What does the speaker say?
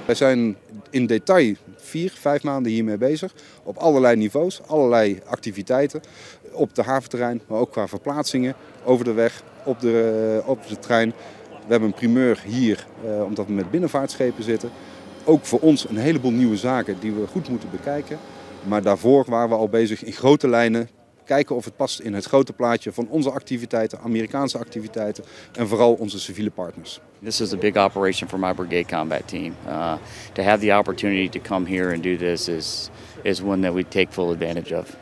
Wij zijn in detail 4-5 maanden hiermee bezig. Op allerlei niveaus, allerlei activiteiten. Op de haventerrein, maar ook qua verplaatsingen. Over de weg, op de trein. We hebben een primeur hier, omdat we met binnenvaartschepen zitten. Ook voor ons een heleboel nieuwe zaken die we goed moeten bekijken. Maar daarvoor waren we al bezig in grote lijnen. Kijken of het past in het grote plaatje van onze activiteiten, Amerikaanse activiteiten en vooral onze civiele partners. This is a big operation for my brigade combat team. To have the opportunity to come here and do this is one that we take full advantage of.